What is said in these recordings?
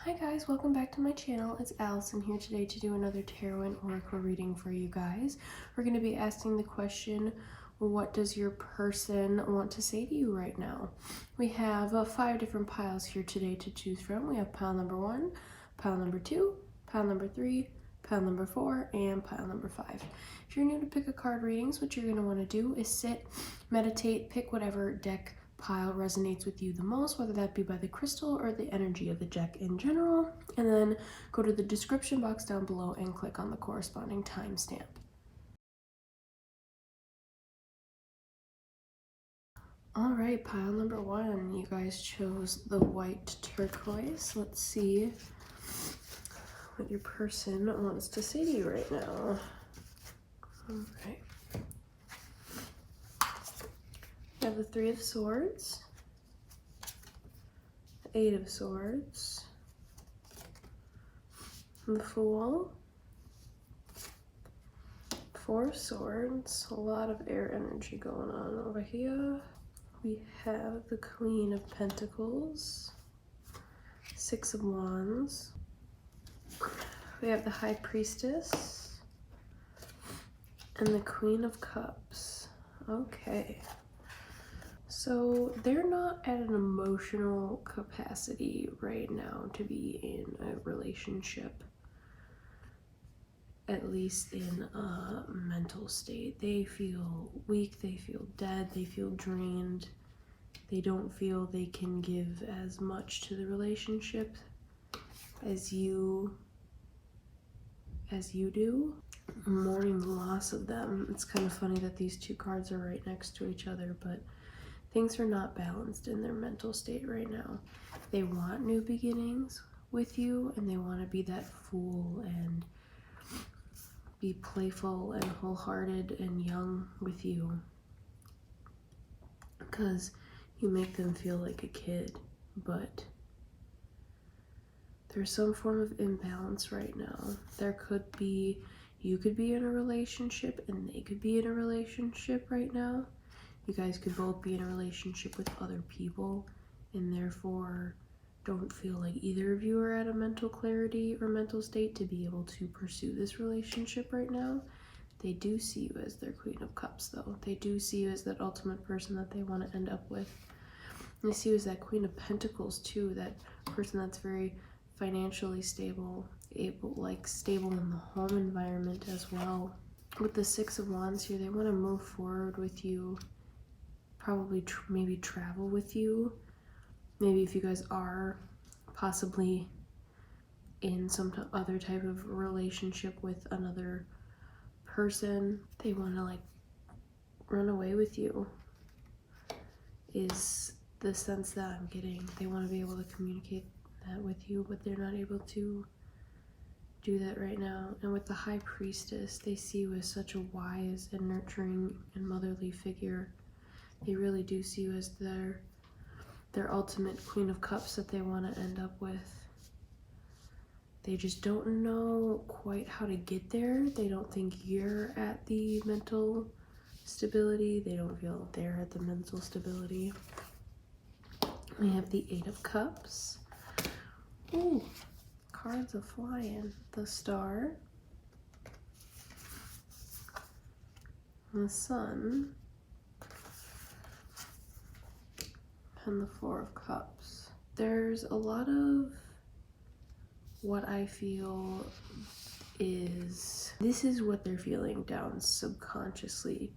Hi guys, welcome back to my channel. It's Allison here today to do another tarot and oracle reading for you guys. We're going to be asking the question, what does your person want to say to you right now? We have 5 different piles here today to choose from. We have pile number 1, pile number 2, pile number 3, pile number 4, and pile number 5. If you're new to pick a card readings, what you're going to want to do is sit, meditate, pick whatever deck pile resonates with you the most, whether that be by the crystal or the energy of the deck in general, and then go to the description box down below and click on the corresponding timestamp. All right, pile number 1, you guys chose the white turquoise. Let's see what your person wants to say to you right now. All right. We have the 3 of Swords, the 8 of Swords, the Fool, 4 of Swords, a lot of air energy going on over here. We have the Queen of Pentacles, 6 of Wands. We have the High Priestess and the Queen of Cups. Okay. So they're not at an emotional capacity right now to be in a relationship, at least in a mental state. They feel weak, they feel dead, they feel drained. They don't feel they can give as much to the relationship as you do. I'm mourning the loss of them. It's kind of funny that these 2 cards are right next to each other, but things are not balanced in their mental state right now. They want new beginnings with you, and they want to be that fool and be playful and wholehearted and young with you, because you make them feel like a kid. But there's some form of imbalance right now. There could be, you could be in a relationship and they could be in a relationship right now. You guys could both be in a relationship with other people and therefore don't feel like either of you are at a mental clarity or mental state to be able to pursue this relationship right now. They do see you as their Queen of Cups though. They do see you as that ultimate person that they want to end up with. And they see you as that Queen of Pentacles too, that person that's very financially stable, stable in the home environment as well. With the 6 of Wands here, they want to move forward with you. Probably maybe travel with you. Maybe if you guys are possibly in some other type of relationship with another person, they want to like run away with you, is the sense that I'm getting. They want to be able to communicate that with you, but they're not able to do that right now. And with the High Priestess, they see you as such a wise and nurturing and motherly figure. They really do see you as their ultimate Queen of Cups that they want to end up with. They just don't know quite how to get there. They don't think you're at the mental stability. They don't feel they're at the mental stability. We have the 8 of Cups. Ooh, cards are flying. The Star, the Sun, and the 4 of Cups. There's a lot of what I feel is, this is what they're feeling down subconsciously.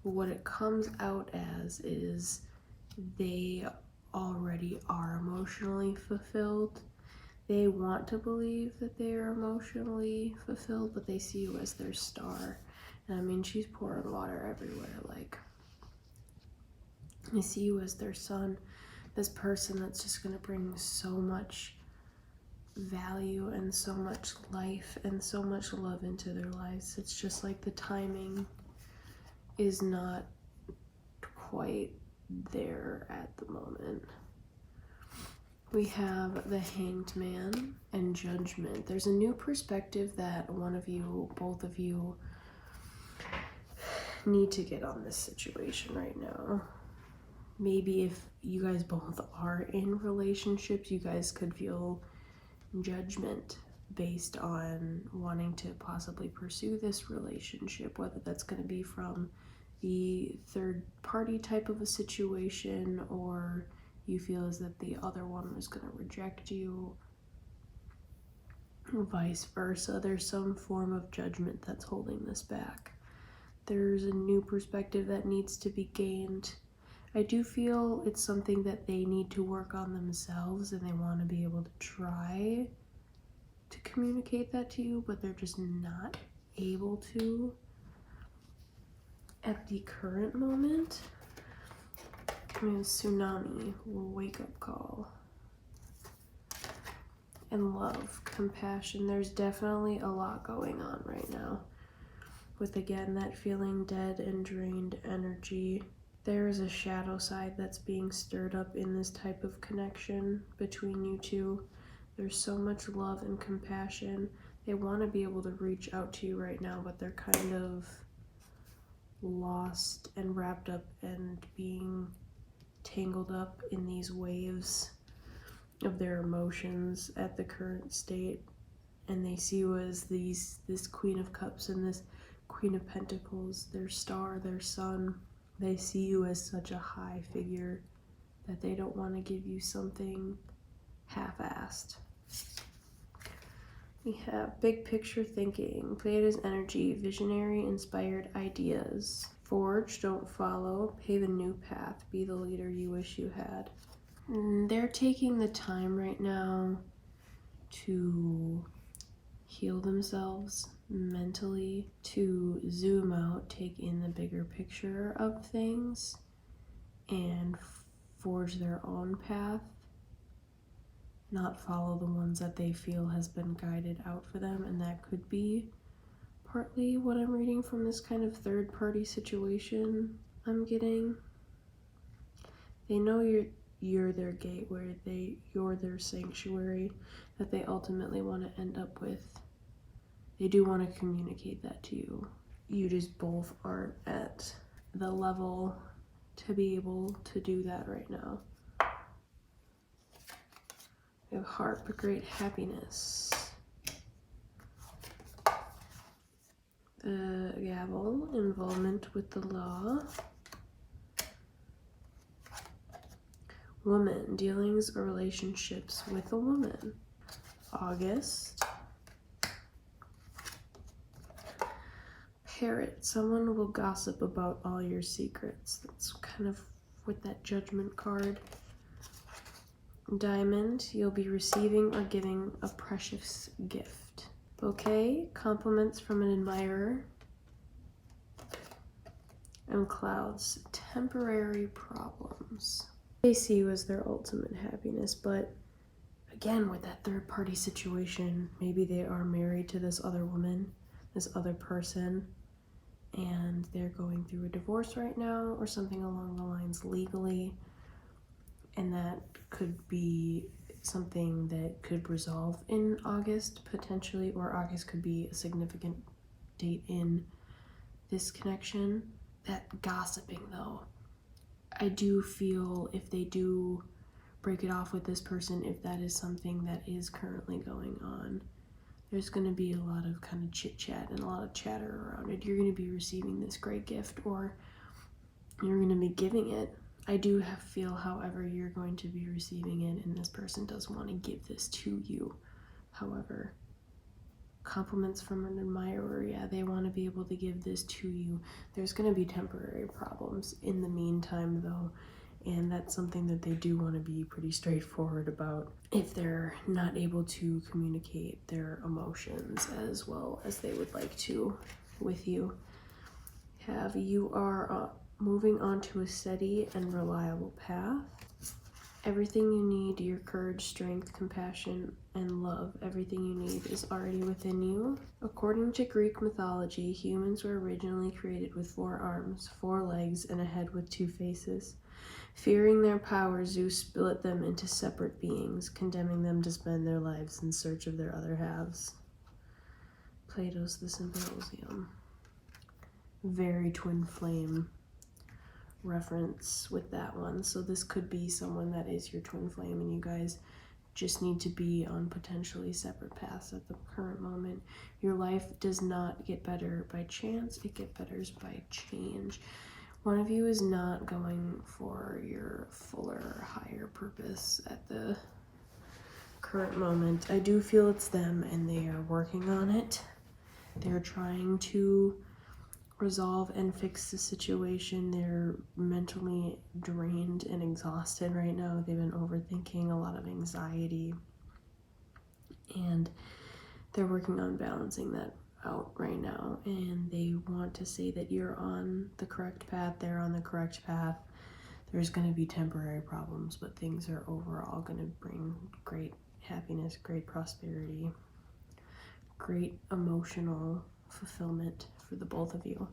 What it comes out as is they already are emotionally fulfilled. They want to believe that they are emotionally fulfilled, but they see you as their star. And I mean, she's pouring water everywhere. Like, they see you as their sun, this person that's just going to bring so much value and so much life and so much love into their lives. It's just like the timing is not quite there at the moment. We have the Hanged Man and Judgment. There's a new perspective that one of you, both of you, need to get on this situation right now. Maybe if you guys both are in relationships, you guys could feel judgment based on wanting to possibly pursue this relationship, whether that's going to be from the third party type of a situation, or you feel as that the other one was going to reject you, vice versa. There's some form of judgment that's holding this back. There's a new perspective that needs to be gained. I do feel it's something that they need to work on themselves, and they want to be able to try to communicate that to you, but they're just not able to at the current moment. I mean, tsunami, wake-up call. And love, compassion. There's definitely a lot going on right now. With, again, that feeling dead and drained energy. There is a shadow side that's being stirred up in this type of connection between you two. There's so much love and compassion. They want to be able to reach out to you right now, but they're kind of lost and wrapped up and being tangled up in these waves of their emotions at the current state. And they see you as this Queen of Cups and this Queen of Pentacles, their star, their sun. They see you as such a high figure that they don't want to give you something half-assed. We have big picture thinking, Plato's energy, visionary, inspired ideas. Forge, don't follow, pave a new path, be the leader you wish you had. They're taking the time right now to heal themselves mentally, to zoom out, take in the bigger picture of things, and forge their own path, not follow the ones that they feel has been guided out for them. And that could be partly what I'm reading from this kind of third party situation I'm getting. They know you're their gateway, you're their sanctuary that they ultimately want to end up with. They do want to communicate that to you. You just both aren't at the level to be able to do that right now. We have heart, but great happiness. The gavel, involvement with the law. Woman, dealings or relationships with a woman. August. Parrot, someone will gossip about all your secrets. That's kind of with that judgment card. Diamond, you'll be receiving or giving a precious gift. Bouquet, compliments from an admirer. And clouds, temporary problems. They see you as their ultimate happiness, but again, with that third party situation, maybe they are married to this other woman, this other person, and they're going through a divorce right now or something along the lines legally, and that could be something that could resolve in August potentially, or August could be a significant date in this connection. That gossiping though, I do feel if they do break it off with this person, if that is something that is currently going on, there's going to be a lot of kind of chit chat and a lot of chatter around it. You're going to be receiving this great gift, or you're going to be giving it. I do feel, however, you're going to be receiving it, and this person does want to give this to you. However, compliments from an admirer, yeah, they want to be able to give this to you. There's going to be temporary problems in the meantime, though, and that's something that they do want to be pretty straightforward about if they're not able to communicate their emotions as well as they would like to with you. You are moving on to a steady and reliable path. Everything you need, your courage, strength, compassion, and love, everything you need is already within you. According to Greek mythology, humans were originally created with 4 arms, 4 legs, and a head with 2 faces. Fearing their power, Zeus split them into separate beings, condemning them to spend their lives in search of their other halves. Plato's The Symposium. Very twin flame reference with that one. So this could be someone that is your twin flame, and you guys just need to be on potentially separate paths at the current moment. Your life does not get better by chance, it gets better by change. One of you is not going for your fuller, higher purpose at the current moment. I do feel it's them, and they are working on it. They're trying to resolve and fix the situation. They're mentally drained and exhausted right now. They've been overthinking, a lot of anxiety, and they're working on balancing that out right now. And they want to say that you're on the correct path, they're on the correct path. There's going to be temporary problems, but things are overall going to bring great happiness, great prosperity, great emotional fulfillment for the both of you.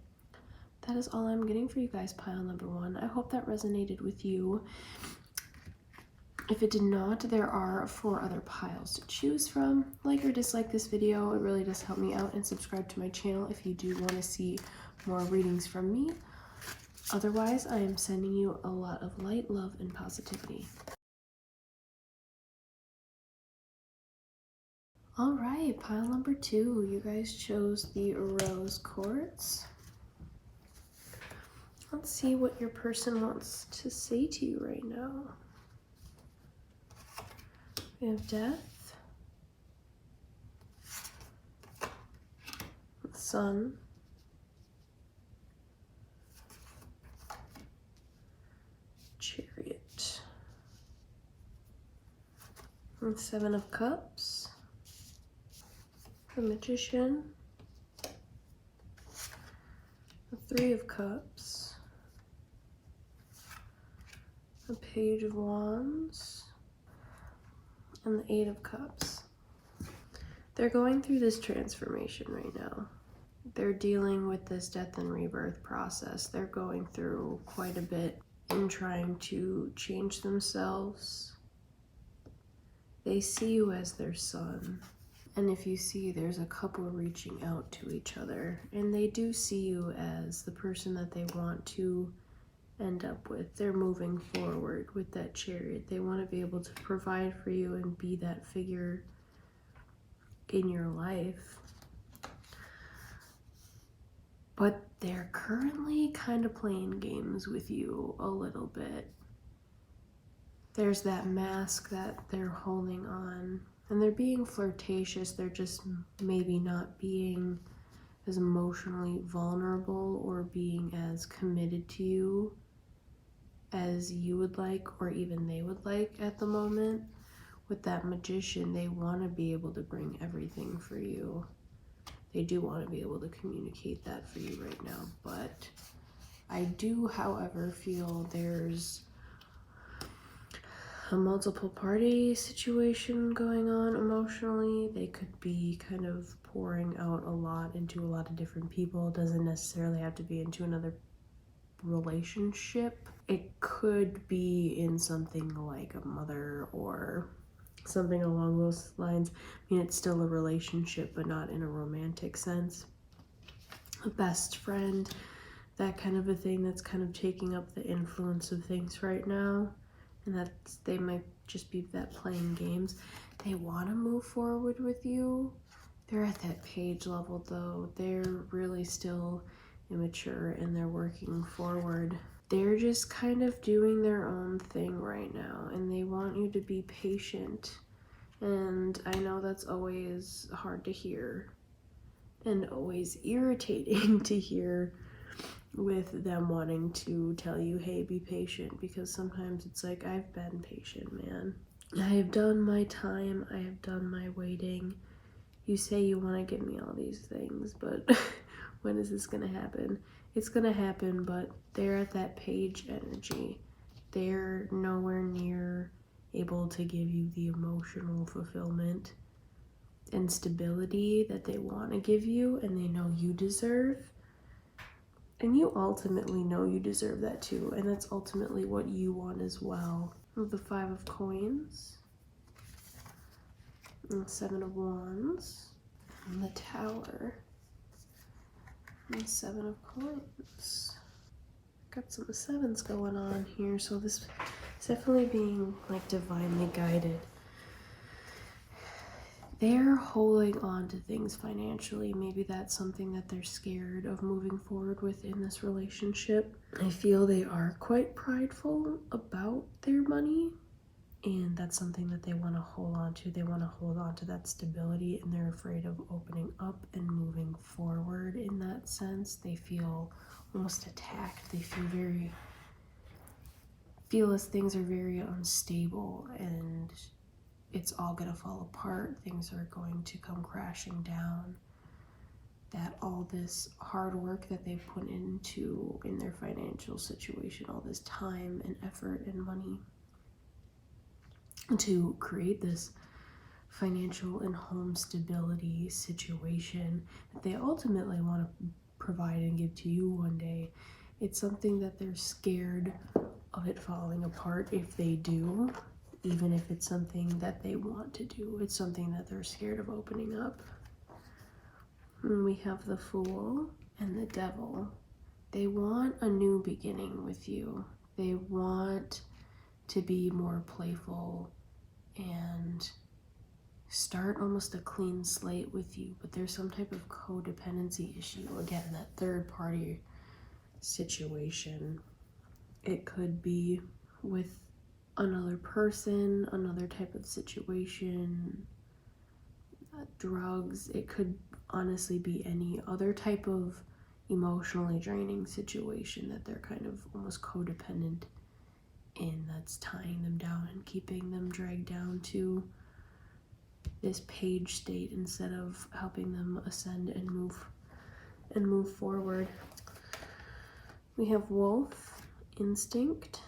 That is all I'm getting for you guys, pile number 1. I hope that resonated with you. If it did not, there are 4 other piles to choose from. Like or dislike this video, it really does help me out, and subscribe to my channel if you do want to see more readings from me. Otherwise, I am sending you a lot of light, love, and positivity. All right, pile number 2. You guys chose the rose quartz. Let's see what your person wants to say to you right now. We have death, sun, chariot, and 7 of cups, the magician, the 3 of cups, the page of wands, and the 8 of cups. They're going through this transformation right now. They're dealing with this death and rebirth process. They're going through quite a bit in trying to change themselves. They see you as their son. And if you see, there's a couple reaching out to each other. And they do see you as the person that they want to end up with. They're moving forward with that chariot. They want to be able to provide for you and be that figure in your life. But they're currently kind of playing games with you a little bit. There's that mask that they're holding on, and they're being flirtatious. They're just maybe not being as emotionally vulnerable or being as committed to you as you would like, or even they would like at the moment. With that magician, they want to be able to bring everything for you. They do want to be able to communicate that for you right now, but I do, however, feel there's a multiple party situation going on emotionally. They could be kind of pouring out a lot into a lot of different people. It doesn't necessarily have to be into another relationship. It could be in something like a mother or something along those lines. I mean, it's still a relationship, but not in a romantic sense. A best friend, that kind of a thing that's kind of taking up the influence of things right now. And that's, they might just be that playing games. They want to move forward with you. They're at that page level though. They're really still immature and they're working forward. They're just kind of doing their own thing right now, and they want you to be patient. And I know that's always hard to hear and always irritating to hear, with them wanting to tell you, hey, be patient, because sometimes it's like, I've been patient, man. I have done my time. I have done my waiting. You say you want to give me all these things, but when is this gonna happen? It's gonna happen, but they're at that page energy. They're nowhere near able to give you the emotional fulfillment and stability that they want to give you, and they know you deserve. And you ultimately know you deserve that too, and that's ultimately what you want as well. The 5 of coins, and the 7 of wands, and the Tower, and the 7 of coins. Got some 7s going on here, so this is definitely being like divinely guided. They're holding on to things financially. Maybe that's something that they're scared of moving forward with in this relationship. I feel they are quite prideful about their money, and that's something that they want to hold on to. They want to hold on to that stability, and they're afraid of opening up and moving forward in that sense. They feel almost attacked. They feel as things are very unstable and it's all gonna fall apart. Things are going to come crashing down. That all this hard work that they've put into in their financial situation, all this time and effort and money to create this financial and home stability situation that they ultimately want to provide and give to you one day. It's something that they're scared of it falling apart if they do, even if it's something that they want to do. It's something that they're scared of opening up. And we have the Fool and the Devil. They want a new beginning with you. They want to be more playful and start almost a clean slate with you, but there's some type of codependency issue. Again, that third party situation. It could be with another person, another type of situation, drugs. It could honestly be any other type of emotionally draining situation that they're kind of almost codependent in, that's tying them down and keeping them dragged down to this page state instead of helping them ascend and move forward. We have Wolf, Instinct,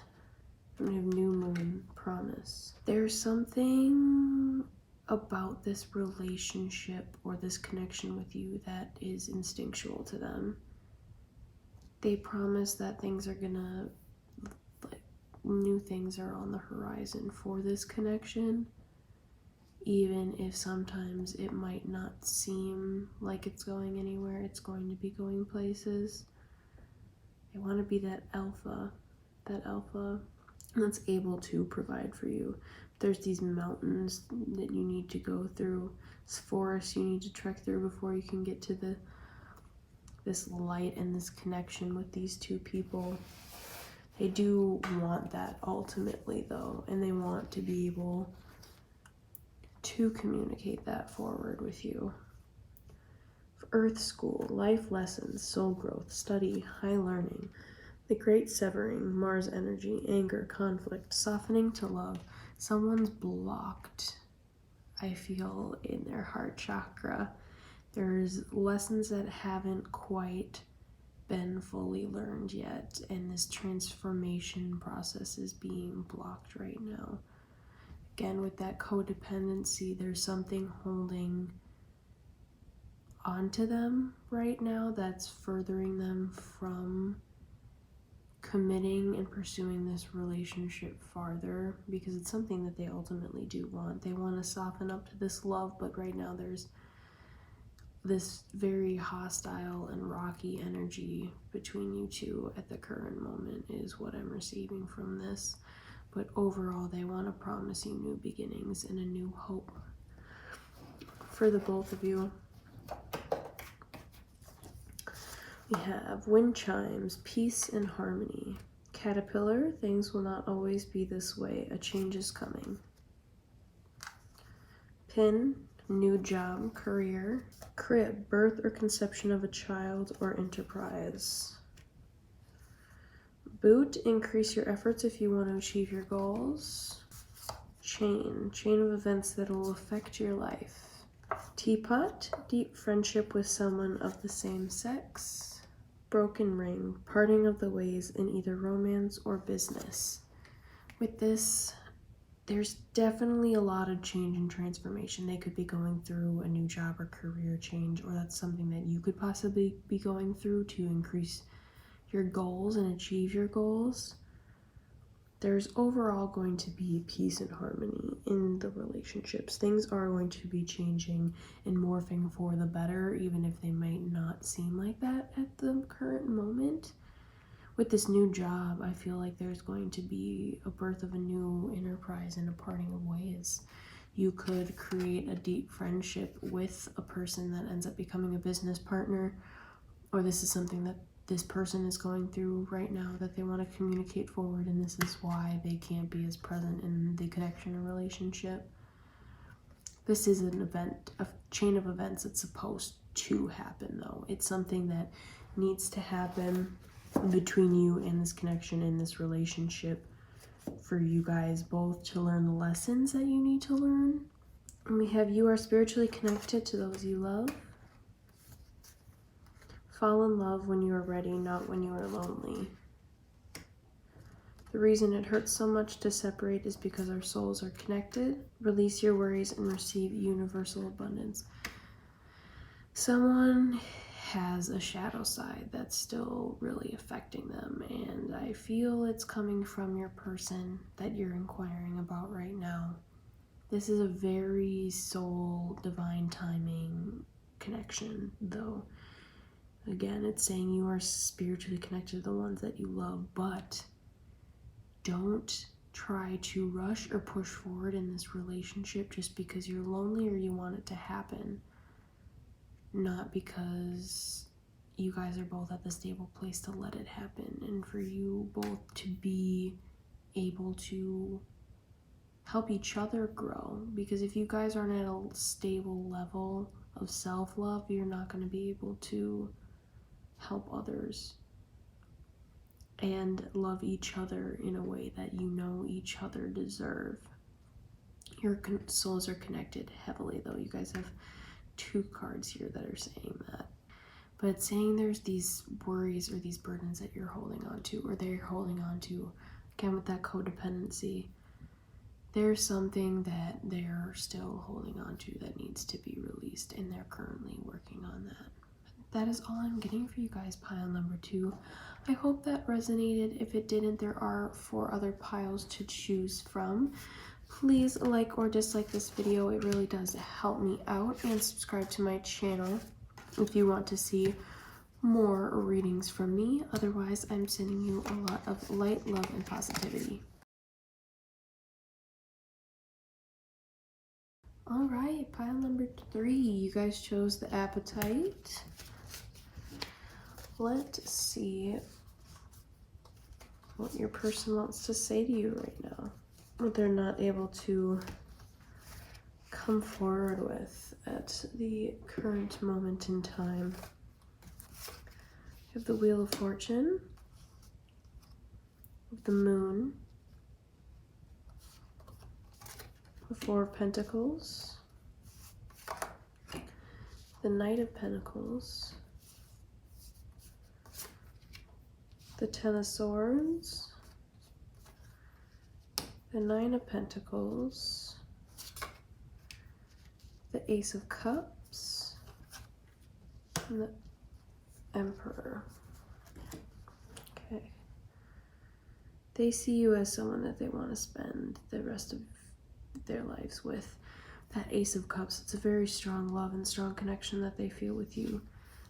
and we have New Moon, Promise. There's something about this relationship or this connection with you that is instinctual to them. They promise that things are gonna, like, new things are on the horizon for this connection, even if sometimes it might not seem like it's going anywhere. It's going to be going places. They want to be that alpha that's able to provide for you. There's these mountains that you need to go through, this forest you need to trek through before you can get to this light and this connection with these two people. They do want that ultimately though, and they want to be able to communicate that forward with you. Earth School, life lessons, soul growth, study, high learning. The great severing, Mars energy, anger, conflict, softening to love. Someone's blocked, I feel, in their heart chakra. There's lessons that haven't quite been fully learned yet, and this transformation process is being blocked right now. Again, with that codependency, there's something holding onto them right now that's furthering them from committing and pursuing this relationship farther, because it's something that they ultimately do want. They want to soften up to this love, but right now there's this very hostile and rocky energy between you two at the current moment is what I'm receiving from this. But overall, they want to promise you new beginnings and a new hope for the both of you. We have Wind Chimes, Peace and Harmony. Caterpillar, things will not always be this way. A change is coming. Pin, new job, career. Crib, birth or conception of a child or enterprise. Boot, increase your efforts if you want to achieve your goals. Chain of events that will affect your life. Teapot, deep friendship with someone of the same sex. Broken ring, parting of the ways in either romance or business. With this, there's definitely a lot of change and transformation. They could be going through a new job or career change, or that's something that you could possibly be going through to increase your goals and achieve your goals. There's overall going to be peace and harmony in the relationships. Things are going to be changing and morphing for the better, even if they might not seem like that at the current moment. With this new job, I feel like there's going to be a birth of a new enterprise and a parting of ways. You could create a deep friendship with a person that ends up becoming a business partner, or this is something that this person is going through right now that they want to communicate forward, and this is why they can't be as present in the connection or relationship. This is an event, a chain of events that's supposed to happen, though. It's something that needs to happen between you and this connection in this relationship for you guys both to learn the lessons that you need to learn. And we have you are spiritually connected to those you love. Fall in love when you are ready, not when you are lonely. The reason it hurts so much to separate is because our souls are connected. Release your worries and receive universal abundance. Someone has a shadow side that's still really affecting them, and I feel it's coming from your person that you're inquiring about right now. This is a very soul divine timing connection, though. Again, it's saying you are spiritually connected to the ones that you love, but don't try to rush or push forward in this relationship just because you're lonely or you want it to happen. Not because you guys are both at the stable place to let it happen, and for you both to be able to help each other grow. Because if you guys aren't at a stable level of self-love, you're not going to be able to help others and love each other in a way that you know each other deserve. Your souls are connected heavily, though. You guys have 2 cards here that are saying that. But it's saying there's these worries or these burdens that you're holding on to, or they're holding on to. Again, with that codependency, there's something that they're still holding on to that needs to be released, and they're currently working on that. That is all I'm getting for you guys, pile number 2. I hope that resonated. If it didn't, there are 4 other piles to choose from. Please like or dislike this video. It really does help me out. And subscribe to my channel if you want to see more readings from me. Otherwise, I'm sending you a lot of light, love, and positivity. All right, pile number 3. You guys chose the appetite. Let's see what your person wants to say to you right now. What they're not able to come forward with at the current moment in time. You have the Wheel of Fortune, the Moon, the 4 of Pentacles, the Knight of Pentacles, the 10 of Swords, the 9 of Pentacles, the Ace of Cups, and the Emperor. Okay. They see you as someone that they want to spend the rest of their lives with. That Ace of Cups, it's a very strong love and strong connection that they feel with you.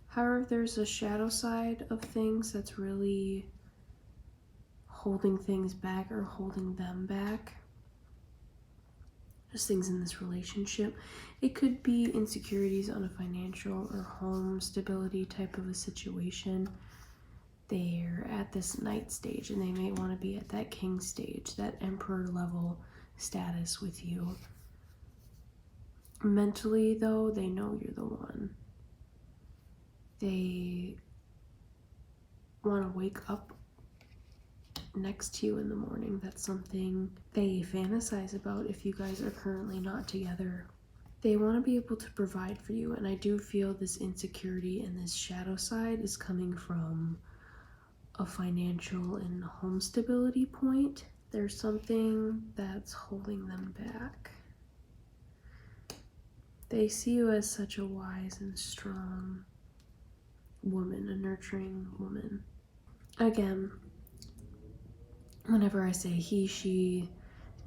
However, there's a shadow side of things that's really holding things back or holding them back. Just things in this relationship. It could be insecurities on a financial or home stability type of a situation. They're at this Knight stage, and they may want to be at that King stage, that Emperor level status with you. Mentally, though, they know you're the one. They want to wake up next to you in the morning. That's something they fantasize about if you guys are currently not together. They want to be able to provide for you, and I do feel this insecurity and this shadow side is coming from a financial and home stability point. There's something that's holding them back. They see you as such a wise and strong woman, a nurturing woman. Again, whenever I say he, she,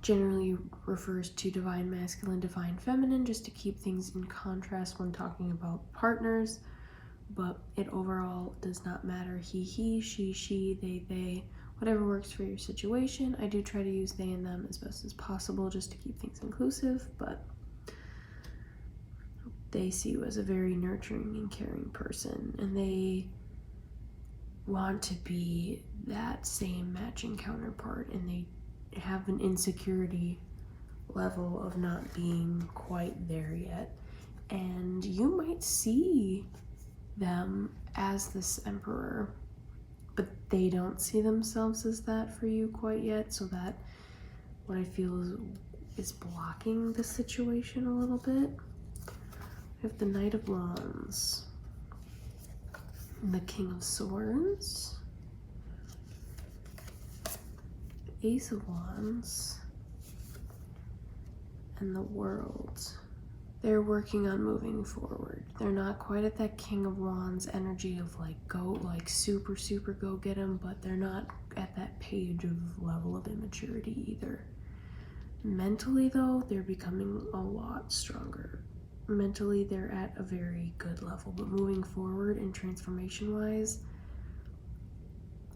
generally refers to divine masculine, divine feminine, just to keep things in contrast when talking about partners, but it overall does not matter. He, she, they, whatever works for your situation. I do try to use they and them as best as possible just to keep things inclusive, but they see you as a very nurturing and caring person, and they want to be that same matching counterpart, and they have an insecurity level of not being quite there yet. And you might see them as this emperor, but they don't see themselves as that for you quite yet, so that what I feel is blocking the situation a little bit. We have the Knight of Wands, the King of Swords, the Ace of Wands, and the World. They're working on moving forward. They're not quite at that King of Wands energy of like go, like super go get them, but they're not at that page of level of immaturity either. Mentally though, they're becoming a lot stronger. Mentally, they're at a very good level, but moving forward and transformation wise,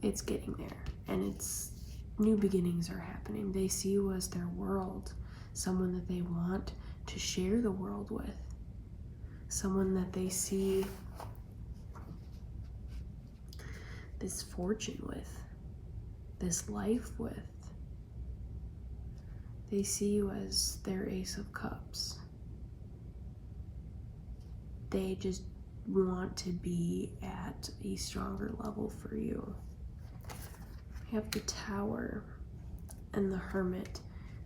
it's getting there, and it's new beginnings are happening. They see you as their world, someone that they want to share the world with, someone that they see this fortune with, this life with. They see you as their Ace of Cups. They just want to be at a stronger level for you. You have the Tower and the Hermit.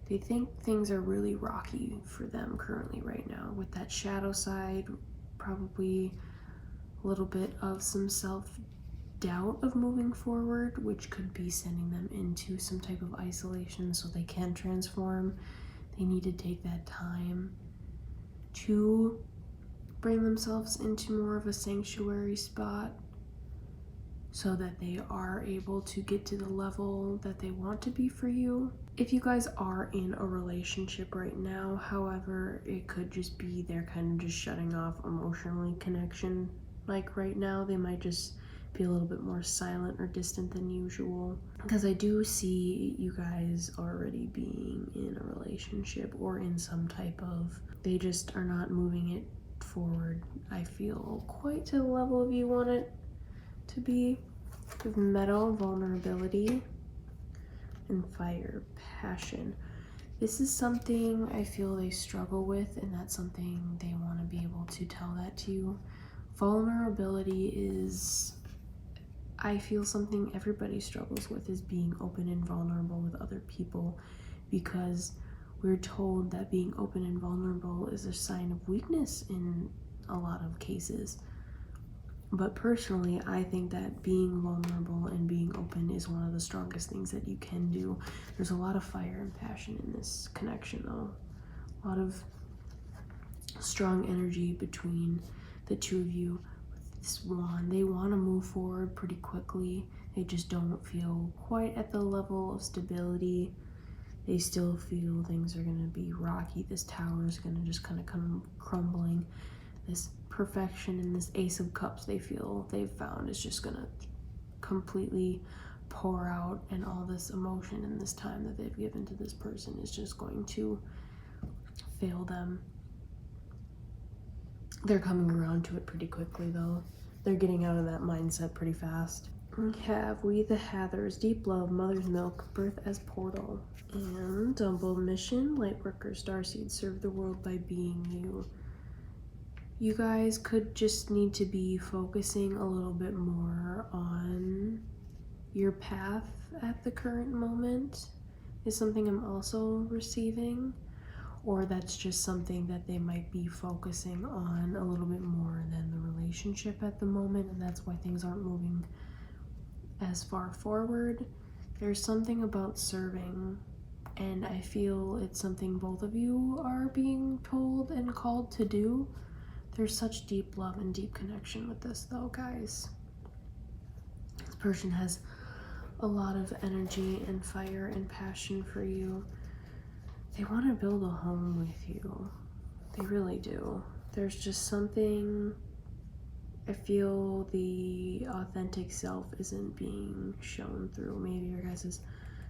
They think things are really rocky for them currently right now, with that shadow side, probably a little bit of some self-doubt of moving forward, which could be sending them into some type of isolation so they can transform. They need to take that time to bring themselves into more of a sanctuary spot so that they are able to get to the level that they want to be for you. If you guys are in a relationship right now, however, it could just be they're kind of just shutting off emotionally connection. Like right now, they might just be a little bit more silent or distant than usual, because I do see you guys already being in a relationship or in some type of, they just are not moving it forward, I feel, quite to the level of you want it to be. With Metal, Vulnerability, and Fire, Passion. This is something I feel they struggle with, and that's something they want to be able to tell that to you. Vulnerability is, I feel, something everybody struggles with, is being open and vulnerable with other people, because we're told that being open and vulnerable is a sign of weakness in a lot of cases. But personally, I think that being vulnerable and being open is one of the strongest things that you can do. There's a lot of fire and passion in this connection though. A lot of strong energy between the two of you. With this wand, they want to move forward pretty quickly. They just don't feel quite at the level of stability. They still feel things are going to be rocky. This tower is going to just kind of come crumbling. This perfection and this Ace of Cups they feel they've found is just going to completely pour out, and all this emotion and this time that they've given to this person is just going to fail them. They're coming around to it pretty quickly though. They're getting out of that mindset pretty fast. We have We the Hathers, Deep Love, Mother's Milk, Birth as Portal, and Dumble Mission, Lightworker, Starseed, Serve the World by Being You. You guys could just need to be focusing a little bit more on your path at the current moment, is something I'm also receiving. Or that's just something that they might be focusing on a little bit more than the relationship at the moment, and that's why things aren't moving as far forward. There's something about serving, and I feel it's something both of you are being told and called to do. There's such deep love and deep connection with this though, guys. This person has a lot of energy and fire and passion for you. They want to build a home with you. They really do. There's just something I feel the authentic self isn't being shown through. Maybe your guys'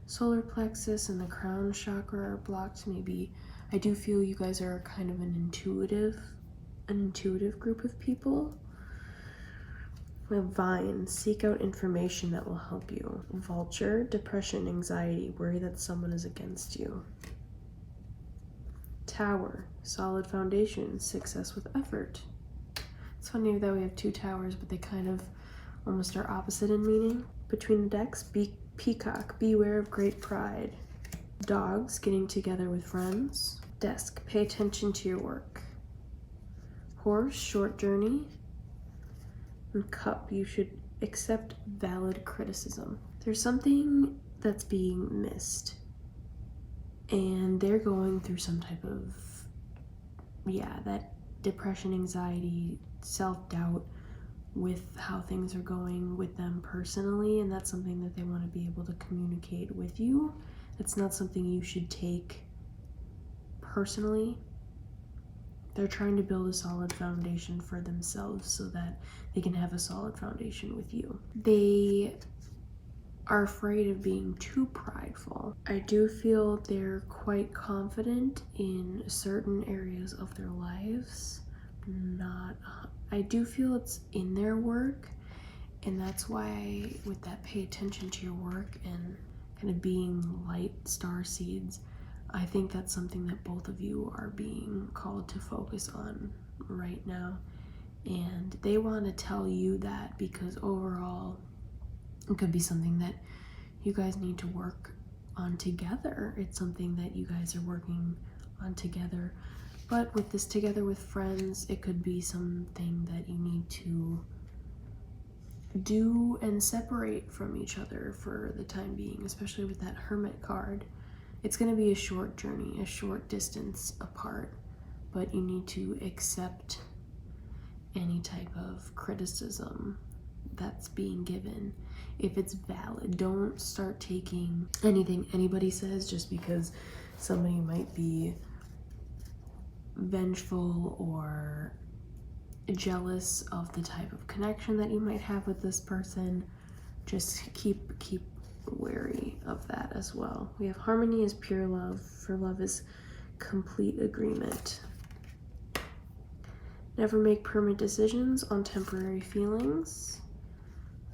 solar plexus and the crown chakra are blocked. Maybe I do feel you guys are kind of an intuitive group of people. We have Vine, seek out information that will help you. Vulture, depression, anxiety, worry that someone is against you. Tower, solid foundation, success with effort. It's funny that we have two towers, but they kind of almost are opposite in meaning. Between the decks, peacock, beware of great pride. Dogs, getting together with friends. Desk, pay attention to your work. Horse, short journey. And cup, you should accept valid criticism. There's something that's being missed. And they're going through some type of, that depression, anxiety, self-doubt with how things are going with them personally, and that's something that they want to be able to communicate with you. It's not something you should take personally. They're trying to build a solid foundation for themselves so that they can have a solid foundation with you. They are afraid of being too prideful. I do feel they're quite confident in certain areas of their lives. I do feel it's in their work, and that's why with that pay attention to your work and kind of being light star seeds, I think that's something that both of you are being called to focus on right now. And they want to tell you that because overall it could be something that you guys need to work on together. It's something that you guys are working on together. But with this together with friends, it could be something that you need to do and separate from each other for the time being, especially with that Hermit card. It's going to be a short journey, a short distance apart, but you need to accept any type of criticism that's being given if it's valid. Don't start taking anything anybody says just because somebody might be vengeful or jealous of the type of connection that you might have with this person. Just keep wary of that as well. We have harmony is pure love, for love is complete agreement. Never make permanent decisions on temporary feelings.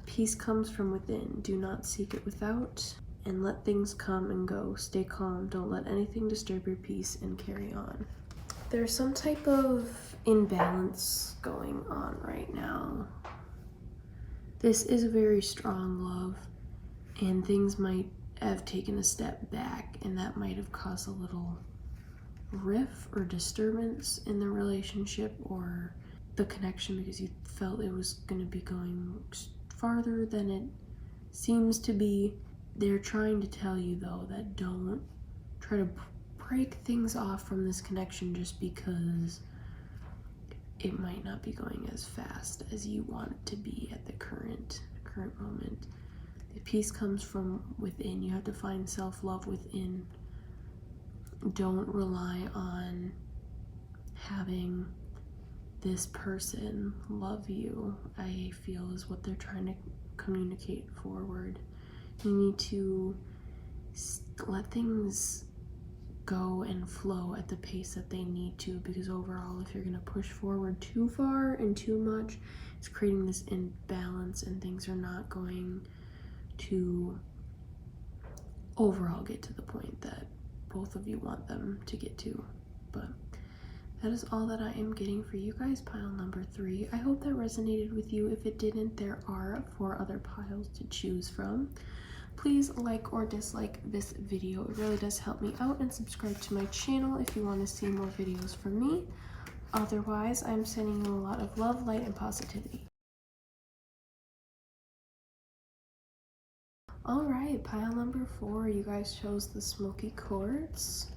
Peace comes from within, do not seek it without, and let things come and go. Stay calm, don't let anything disturb your peace, and carry on. There's some type of imbalance going on right now. This is a very strong love, and things might have taken a step back, and that might have caused a little rift or disturbance in the relationship or the connection because you felt it was going to be going farther than it seems to be. They're trying to tell you though that don't try to break things off from this connection just because it might not be going as fast as you want it to be at the current moment. The peace comes from within. You have to find self-love within. Don't rely on having this person love you, I feel is what they're trying to communicate forward. You need to let things go and flow at the pace that they need to, because overall if you're going to push forward too far and too much, it's creating this imbalance and things are not going to overall get to the point that both of you want them to get to. But that is all that I am getting for you guys, pile number 3. I hope that resonated with you. If it didn't, there are 4 other piles to choose from. Please like or dislike this video. It really does help me out, and subscribe to my channel if you want to see more videos from me. Otherwise, I'm sending you a lot of love, light, and positivity. Alright, pile number 4, you guys chose the smoky quartz.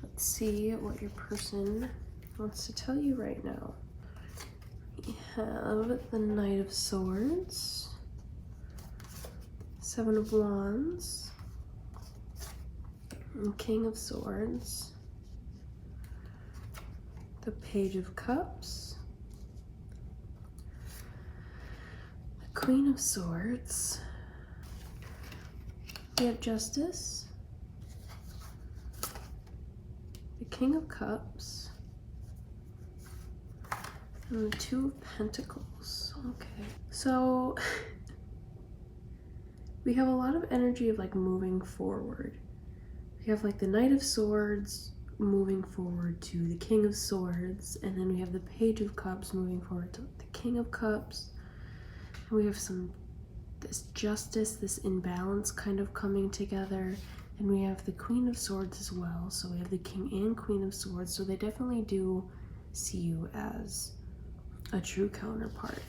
Let's see what your person wants to tell you right now. We have the Knight of Swords, 7 of Wands, and King of Swords, the Page of Cups, Queen of Swords. We have Justice. The King of Cups. And the Two of Pentacles. Okay. So we have a lot of energy of like moving forward. We have like the Knight of Swords moving forward to the King of Swords, and then we have the Page of Cups moving forward to the King of Cups. And we have this justice, this imbalance kind of coming together. And we have the Queen of Swords as well. So we have the King and Queen of Swords. So they definitely do see you as a true counterpart.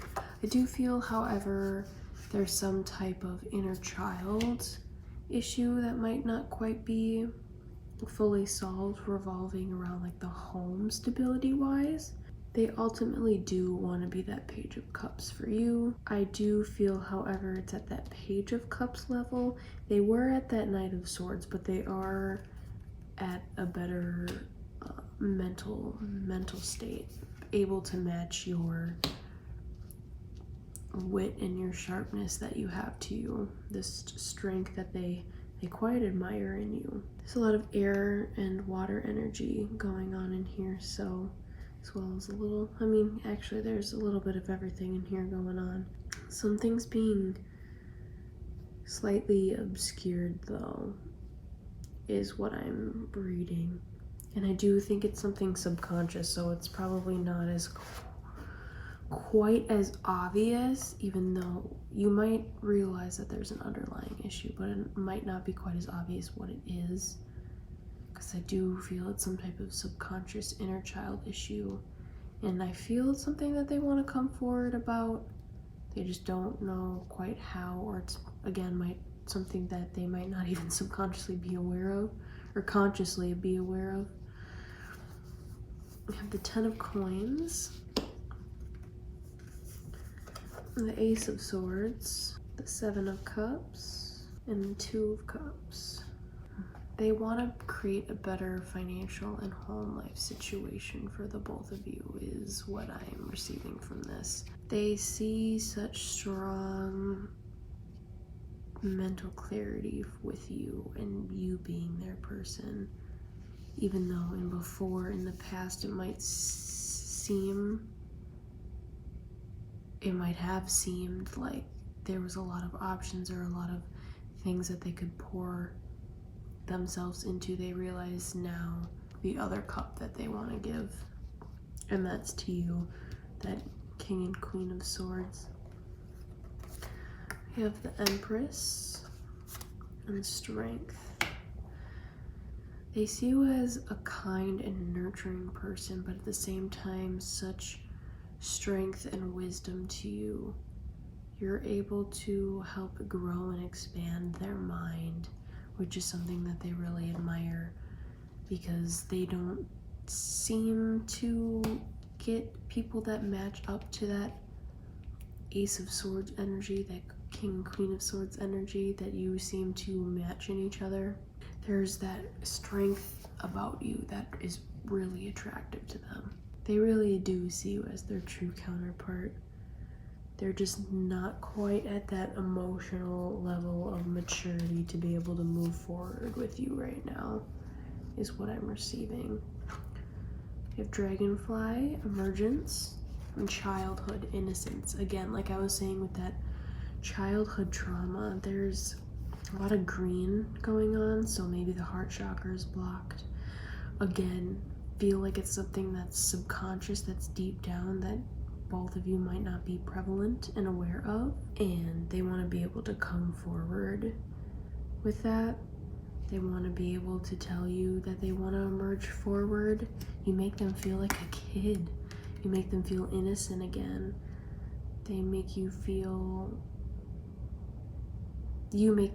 I do feel, however, there's some type of inner child issue that might not quite be fully solved, revolving around like the home stability wise. They ultimately do want to be that Page of Cups for you. I do feel, however, it's at that Page of Cups level. They were at that Knight of Swords, but they are at a better mental state, able to match your wit and your sharpness that you have to you, this strength that they quite admire in you. There's a lot of air and water energy going on in here, so as well as a little, I mean, actually there's a little bit of everything in here going on. Some things being slightly obscured though is what I'm reading. And I do think it's something subconscious, so it's probably not as quite as obvious, even though you might realize that there's an underlying issue, but it might not be quite as obvious what it is. Because I do feel it's some type of subconscious inner child issue, and I feel it's something that they want to come forward about. They just don't know quite how, or it's again something that they might not even subconsciously be aware of, or consciously be aware of. We have the Ten of Coins, the Ace of Swords, the Seven of Cups, and the Two of Cups. They want to create a better financial and home life situation for the both of you is what I am receiving from this. They see such strong mental clarity with you and you being their person, even though in the past it might have seemed like there was a lot of options or a lot of things that they could pour themselves into. They realize now the other cup that they want to give, and that's to you, that King and Queen of Swords. We have the Empress and Strength. They see you as a kind and nurturing person, but at the same time such strength and wisdom to you. You're able to help grow and expand their mind, which is something that they really admire, because they don't seem to get people that match up to that Ace of Swords energy, that King, Queen of Swords energy that you seem to match in each other. There's that strength about you that is really attractive to them. They really do see you as their true counterpart. They're just not quite at that emotional level of maturity to be able to move forward with you right now, is what I'm receiving. We have Dragonfly, Emergence, and Childhood Innocence. Again, like I was saying with that childhood trauma, there's a lot of green going on, so maybe the heart chakra is blocked. Again, feel like it's something that's subconscious, that's deep down, that both of you might not be prevalent and aware of, and they want to be able to come forward with that. They want to be able to tell you that they want to emerge forward. You make them feel like a kid. You make them feel innocent again. You make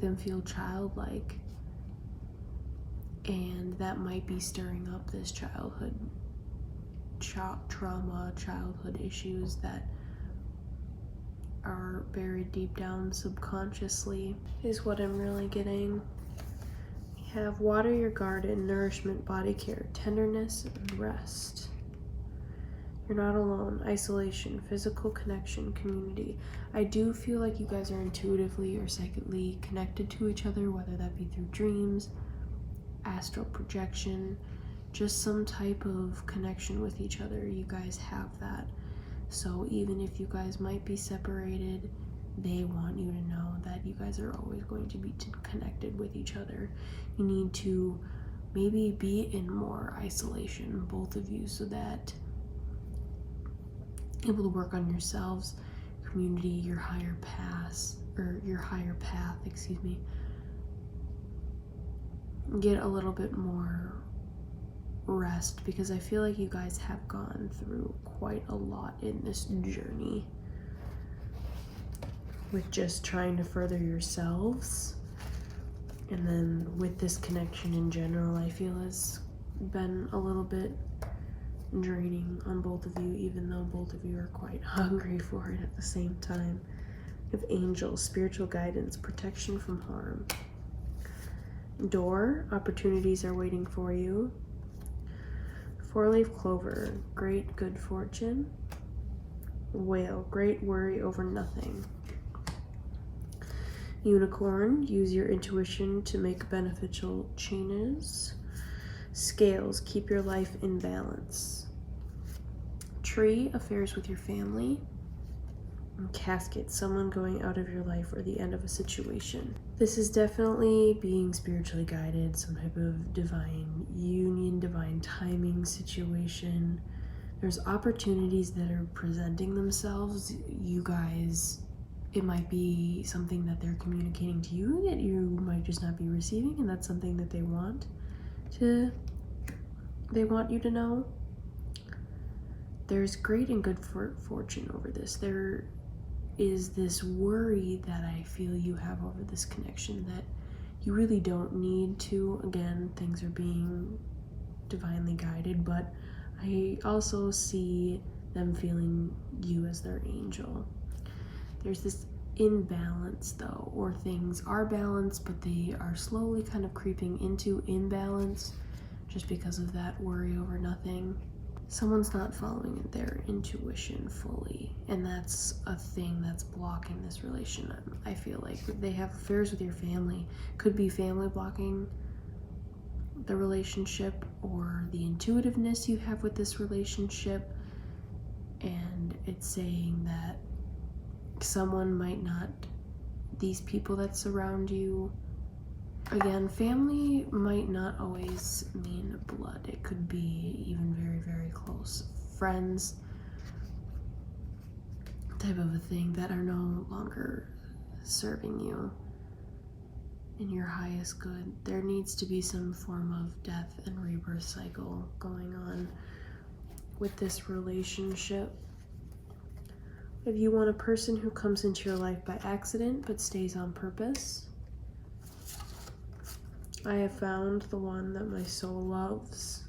them feel childlike, and that might be stirring up this childhood trauma, childhood issues that are buried deep down subconsciously, is what I'm really getting. We have Water Your Garden, Nourishment, Body Care, Tenderness, and Rest. You're not alone. Isolation, physical connection, community. I do feel like you guys are intuitively or psychically connected to each other, whether that be through dreams, astral projection, just some type of connection with each other. You guys have that. So even if you guys might be separated, they want you to know that you guys are always going to be connected with each other. You need to maybe be in more isolation, both of you, so that you're able to work on yourselves, community, your higher path, excuse me. Get a little bit more rest, because I feel like you guys have gone through quite a lot in this journey with just trying to further yourselves, and then with this connection in general, I feel has been a little bit draining on both of you, even though both of you are quite hungry for it at the same time. You have angels, spiritual guidance, protection from harm. Door, opportunities are waiting for you. Four-leaf clover, great good fortune. Whale, great worry over nothing. Unicorn, use your intuition to make beneficial changes. Scales, keep your life in balance. Tree, affairs with your family. And casket, someone going out of your life or the end of a situation. This is definitely being spiritually guided, some type of divine union, divine timing situation. There's opportunities that are presenting themselves. You guys, it might be something that they're communicating to you that you might just not be receiving, and that's something that they want you to know. There's great and good fortune over this. There is this worry that I feel you have over this connection that you really don't need to. Again, things are being divinely guided, but I also see them feeling you as their angel. There's this imbalance though, or things are balanced, but they are slowly kind of creeping into imbalance just because of that worry over nothing. Someone's not following their intuition fully, and that's a thing that's blocking this relationship. I feel like they have affairs with your family. Could be family blocking the relationship, or the intuitiveness you have with this relationship, and it's saying that someone might not, these people that surround you, again, family might not always mean blood. It could be even very, very close friends type of a thing that are no longer serving you in your highest good. There needs to be some form of death and rebirth cycle going on with this relationship. If you want a person who comes into your life by accident but stays on purpose, I have found the one that my soul loves.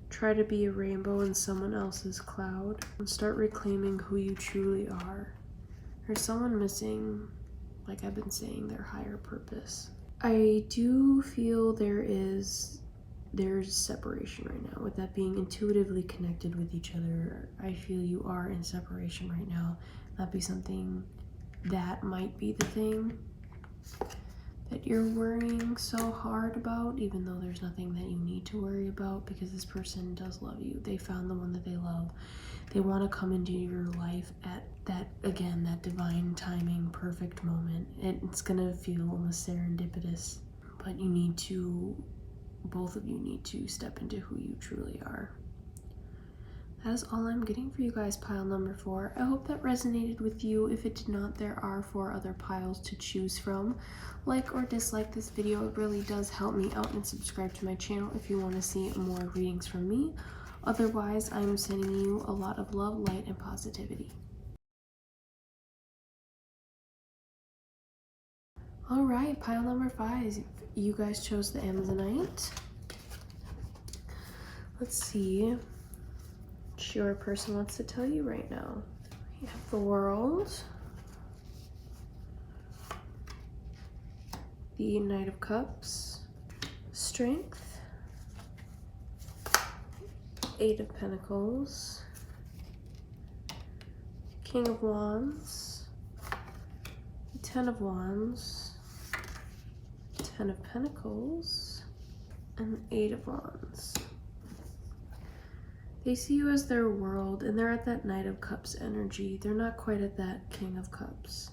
Try to be a rainbow in someone else's cloud and start reclaiming who you truly are. There's someone missing, like I've been saying, their higher purpose. I do feel there's separation right now. With that being intuitively connected with each other, I feel you are in separation right now. That'd be something that might be the thing that you're worrying so hard about, even though there's nothing that you need to worry about, because this person does love you. They found the one that they love. They want to come into your life at that, again, that divine timing, perfect moment. It's gonna feel almost serendipitous, but you need to, both of you need to step into who you truly are. That is all I'm getting for you guys, pile number 4. I hope that resonated with you. If it did not, there are 4 other piles to choose from. Like or dislike this video. It really does help me out, and subscribe to my channel if you want to see more readings from me. Otherwise, I'm sending you a lot of love, light, and positivity. All right, pile number 5. You guys chose the Amazonite. Let's see what your person wants to tell you right now. We have the World, the Knight of Cups, Strength, Eight of Pentacles, King of Wands, Ten of Wands, Ten of Pentacles, and Eight of Wands. They see you as their world, and they're at that Knight of Cups energy. They're not quite at that King of Cups.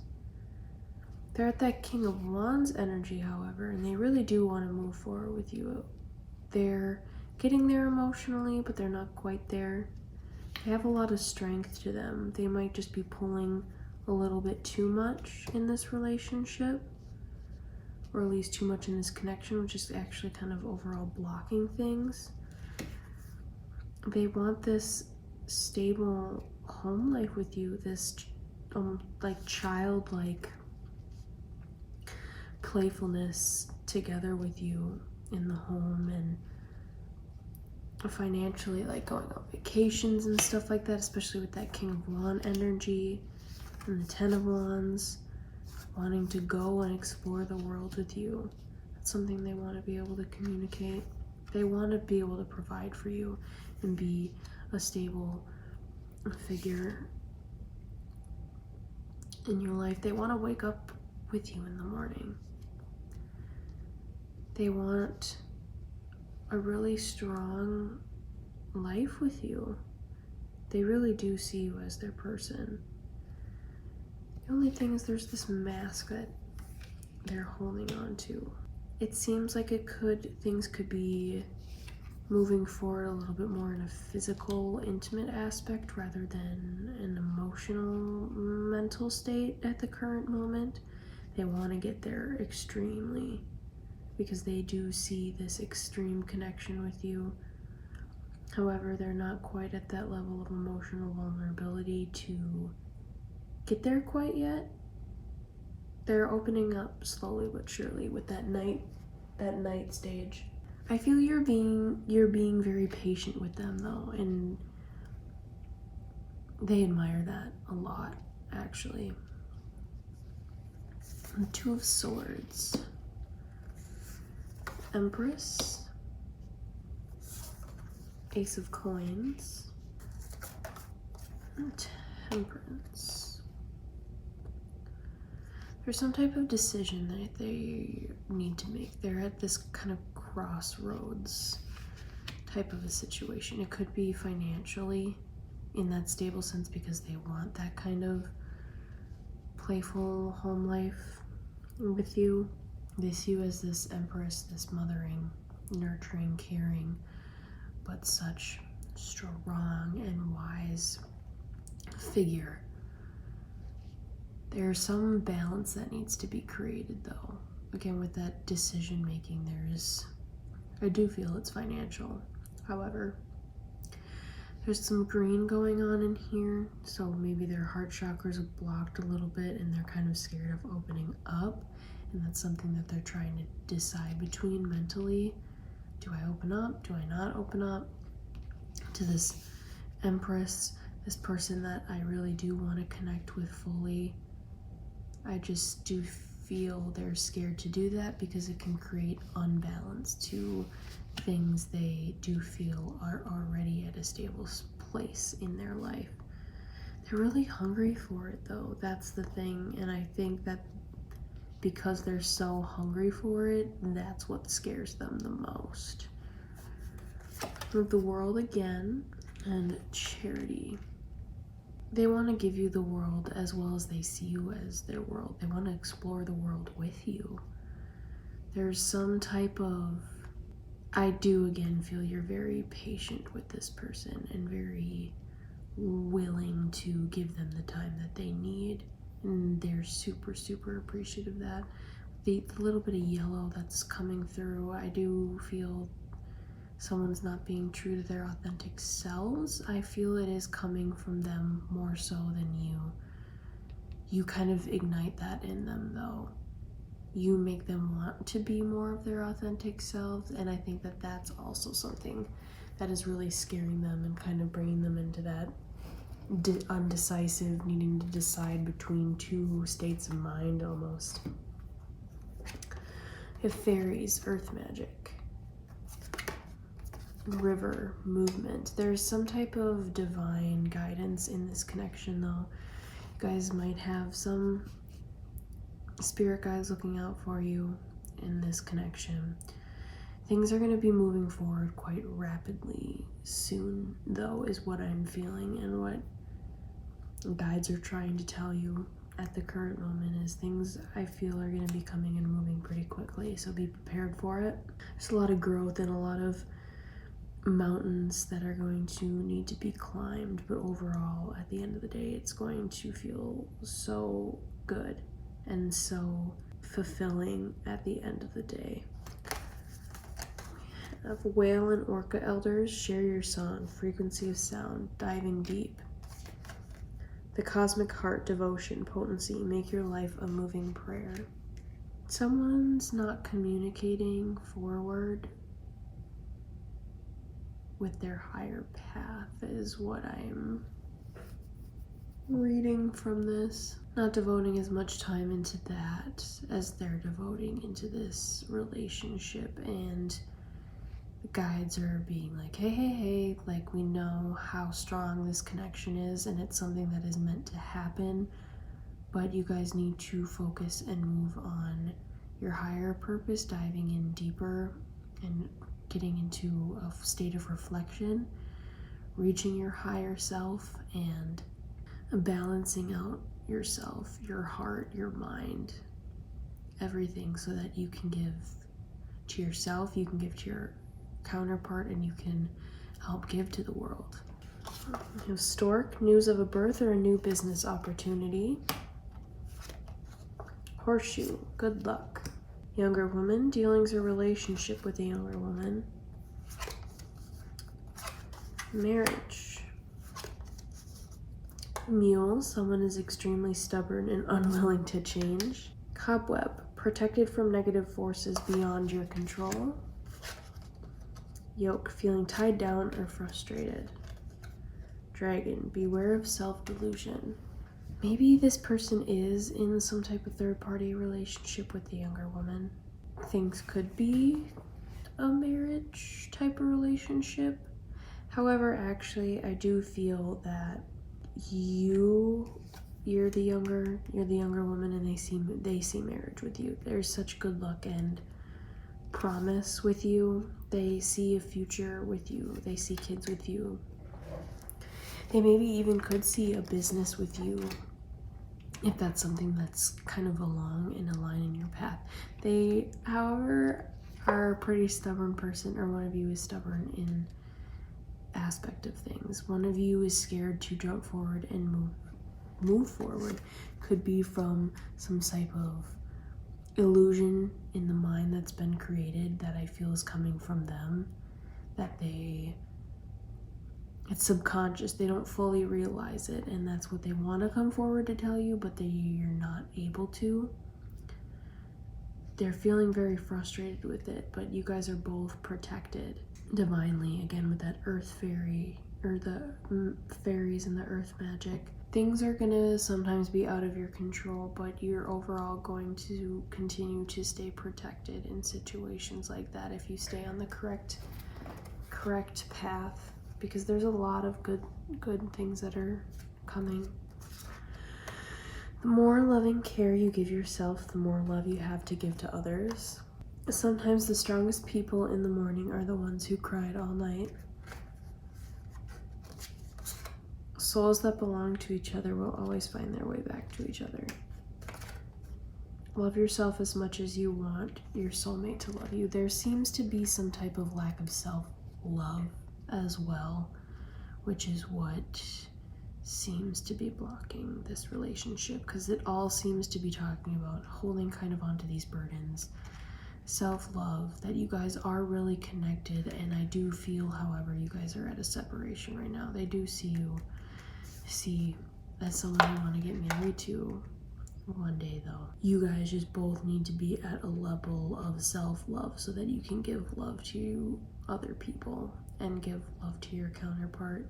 They're at that King of Wands energy, however, and they really do want to move forward with you. They're getting there emotionally, but they're not quite there. They have a lot of strength to them. They might just be pulling a little bit too much in this relationship, or at least too much in this connection, which is actually kind of overall blocking things. They want this stable home life with you, this like childlike playfulness together with you in the home, and financially, like going on vacations and stuff like that, especially with that King of Wands energy and the Ten of Wands, wanting to go and explore the world with you. That's something they want to be able to communicate. They want to be able to provide for you and be a stable figure in your life. They want to wake up with you in the morning. They want a really strong life with you. They really do see you as their person. The only thing is there's this mask that they're holding on to. It seems like things could be moving forward a little bit more in a physical, intimate aspect rather than an emotional, mental state at the current moment. They want to get there extremely, because they do see this extreme connection with you. However, they're not quite at that level of emotional vulnerability to get there quite yet. They're opening up slowly but surely with that night stage. I feel you're being very patient with them though, and they admire that a lot, actually. The Two of Swords, Empress, Ace of Coins, and Temperance. There's some type of decision that they need to make. They're at this kind of crossroads type of a situation. It could be financially in that stable sense because they want that kind of playful home life with you. They see you as this Empress, this mothering, nurturing, caring, but such strong and wise figure. There's some balance that needs to be created though. Again, with that decision making, I do feel it's financial. However, there's some green going on in here, so maybe their heart chakras are blocked a little bit and they're kind of scared of opening up, and that's something that they're trying to decide between mentally. Do I open up? Do I not open up to this Empress, this person that I really do want to connect with fully? I just do feel they're scared to do that because it can create unbalance to things they do feel are already at a stable place in their life. They're really hungry for it though, that's the thing, and I think that because they're so hungry for it, that's what scares them the most. With the World again, and Charity. They want to give you the world as well as they see you as their world. They want to explore the world with you. There's some type of, I do again feel you're very patient with this person and very willing to give them the time that they need. And they're super, super appreciative of that. The little bit of yellow that's coming through, I do feel someone's not being true to their authentic selves. I feel it is coming from them more so than you. You kind of ignite that in them though. You make them want to be more of their authentic selves, and I think that that's also something that is really scaring them and kind of bringing them into that undecisive, needing to decide between two states of mind almost. If Fairies, Earth Magic. river movement. There's some type of divine guidance in this connection, though. You guys might have some spirit guides looking out for you in this connection. Things are going to be moving forward quite rapidly soon, though, is what I'm feeling, and what guides are trying to tell you at the current moment is things I feel are going to be coming and moving pretty quickly, so be prepared for it. There's a lot of growth and a lot of mountains that are going to need to be climbed, but overall, at the end of the day, it's going to feel so good and so fulfilling at the end of the day. We have whale and orca elders. Share your song, frequency of sound, diving deep. The cosmic heart, devotion, potency, make your life a moving prayer. Someone's not communicating forward with their higher path is what I'm reading from this. Not devoting as much time into that as they're devoting into this relationship, and the guides are being like, hey, like, we know how strong this connection is and it's something that is meant to happen, but you guys need to focus and move on your higher purpose, diving in deeper and getting into a state of reflection, reaching your higher self, and balancing out yourself, your heart, your mind, everything, so that you can give to yourself, you can give to your counterpart, and you can help give to the world. You have stork, news of a birth or a new business opportunity. Horseshoe, good luck. Younger woman, dealings or relationship with a younger woman. Marriage. Mule, someone is extremely stubborn and unwilling to change. Cobweb, protected from negative forces beyond your control. Yoke, feeling tied down or frustrated. Dragon, beware of self-delusion. Maybe this person is in some type of third-party relationship with the younger woman. Things could be a marriage type of relationship. However, actually, I do feel that you're the younger woman, and they see marriage with you. There's such good luck and promise with you. They see a future with you. They see kids with you. They maybe even could see a business with you, if that's something that's kind of along in a line in your path. They, however, are a pretty stubborn person, or one of you is stubborn in aspect of things. One of you is scared to jump forward and move forward. Could be from some type of illusion in the mind that's been created that I feel is coming from them, that it's subconscious, they don't fully realize it, and that's what they want to come forward to tell you, but you're not able to. They're feeling very frustrated with it, but you guys are both protected divinely, again with that earth fairy, or the fairies and the earth magic. Things are gonna sometimes be out of your control, but you're overall going to continue to stay protected in situations like that if you stay on the correct path, because there's a lot of good things that are coming. The more loving care you give yourself, the more love you have to give to others. Sometimes the strongest people in the morning are the ones who cried all night. Souls that belong to each other will always find their way back to each other. Love yourself as much as you want your soulmate to love you. There seems to be some type of lack of self-love as well, which is what seems to be blocking this relationship, because it all seems to be talking about holding kind of onto these burdens. Self-love, that you guys are really connected, and I do feel, however, you guys are at a separation right now. They do see you as someone you want to get married to one day, though. You guys just both need to be at a level of self-love so that you can give love to other people and give love to your counterpart,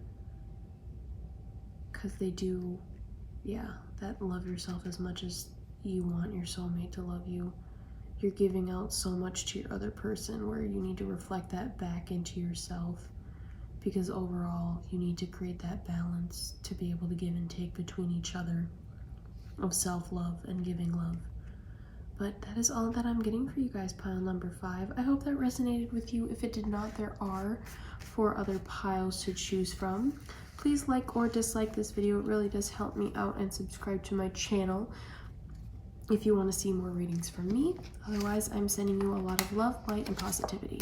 because they do, that love yourself as much as you want your soulmate to love you you're giving out so much to your other person where you need to reflect that back into yourself, because overall you need to create that balance to be able to give and take between each other of self-love and giving love. But that is all that I'm getting for you guys, pile number 5. I hope that resonated with you. If it did not, there are 4 other piles to choose from. Please like or dislike this video. It really does help me out, and subscribe to my channel if you want to see more readings from me. Otherwise, I'm sending you a lot of love, light, and positivity.